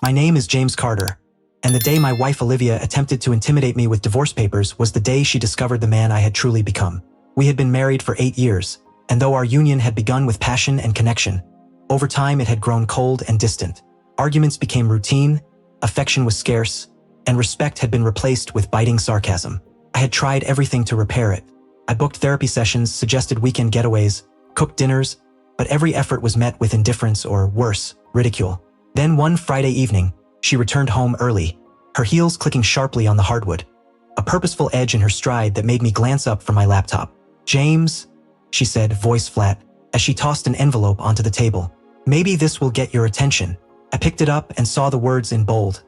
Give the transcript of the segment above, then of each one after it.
My name is James Carter, and the day my wife Olivia attempted to intimidate me with divorce papers was the day she discovered the man I had truly become. We had been married for 8 years, and though our union had begun with passion and connection, over time it had grown cold and distant. Arguments became routine, affection was scarce, and respect had been replaced with biting sarcasm. I had tried everything to repair it. I booked therapy sessions, suggested weekend getaways, cooked dinners, but every effort was met with indifference or, worse, ridicule. Then one Friday evening, she returned home early, her heels clicking sharply on the hardwood, a purposeful edge in her stride that made me glance up from my laptop. "James," she said, voice flat, as she tossed an envelope onto the table. "Maybe this will get your attention." I picked it up and saw the words in bold.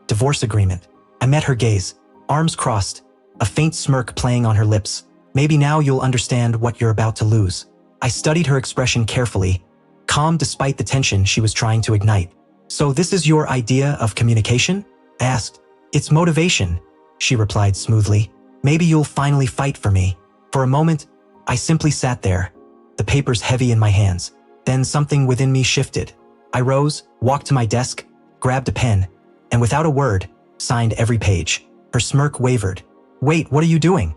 Divorce agreement. I met her gaze, arms crossed, a faint smirk playing on her lips. "Maybe now you'll understand what you're about to lose." I studied her expression carefully, calm despite the tension she was trying to ignite. "So this is your idea of communication?" I asked. "It's motivation," she replied smoothly. "Maybe you'll finally fight for me." For a moment, I simply sat there, the papers heavy in my hands. Then something within me shifted. I rose, walked to my desk, grabbed a pen, and without a word, signed every page. Her smirk wavered. "Wait, what are you doing?"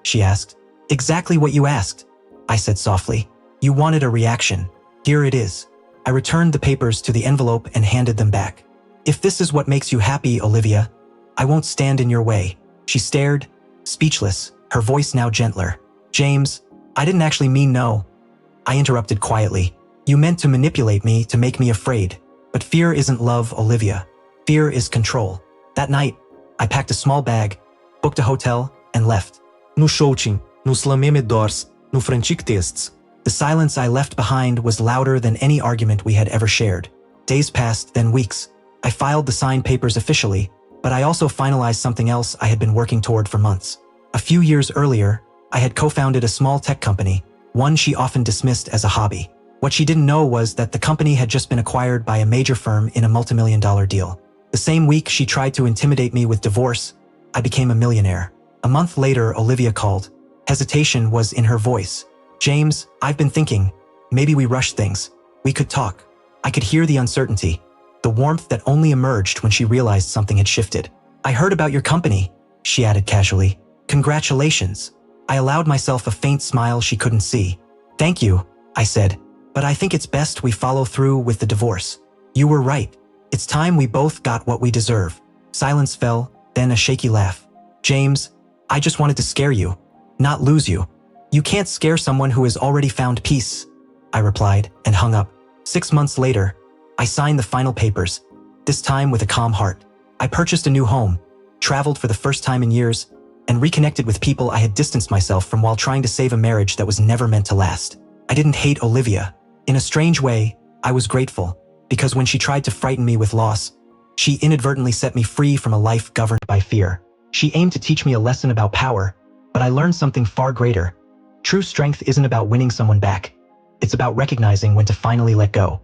she asked. "Exactly what you asked," I said softly. "You wanted a reaction. Here it is." I returned the papers to the envelope and handed them back. "If this is what makes you happy, Olivia, I won't stand in your way." She stared, speechless, her voice now gentler. "James, I didn't actually mean no." I interrupted quietly. "You meant to manipulate me to make me afraid. But fear isn't love, Olivia. Fear is control." That night, I packed a small bag, booked a hotel, and left. No shouting, no slameme doors, no frantic texts. The silence I left behind was louder than any argument we had ever shared. Days passed, then weeks. I filed the signed papers officially, but I also finalized something else I had been working toward for months. A few years earlier, I had co-founded a small tech company, one she often dismissed as a hobby. What she didn't know was that the company had just been acquired by a major firm in a multi-million-dollar deal. The same week she tried to intimidate me with divorce, I became a millionaire. A month later, Olivia called. Hesitation was in her voice. "James, I've been thinking, maybe we rushed things. We could talk." I could hear the uncertainty, the warmth that only emerged when she realized something had shifted. "I heard about your company," she added casually. "Congratulations." I allowed myself a faint smile she couldn't see. "Thank you," I said, "but I think it's best we follow through with the divorce. You were right. It's time we both got what we deserve." Silence fell, then a shaky laugh. "James, I just wanted to scare you, not lose you." "You can't scare someone who has already found peace," I replied and hung up. 6 months later, I signed the final papers, this time with a calm heart. I purchased a new home, traveled for the first time in years, and reconnected with people I had distanced myself from while trying to save a marriage that was never meant to last. I didn't hate Olivia. In a strange way, I was grateful, because when she tried to frighten me with loss, she inadvertently set me free from a life governed by fear. She aimed to teach me a lesson about power, but I learned something far greater. True strength isn't about winning someone back. It's about recognizing when to finally let go.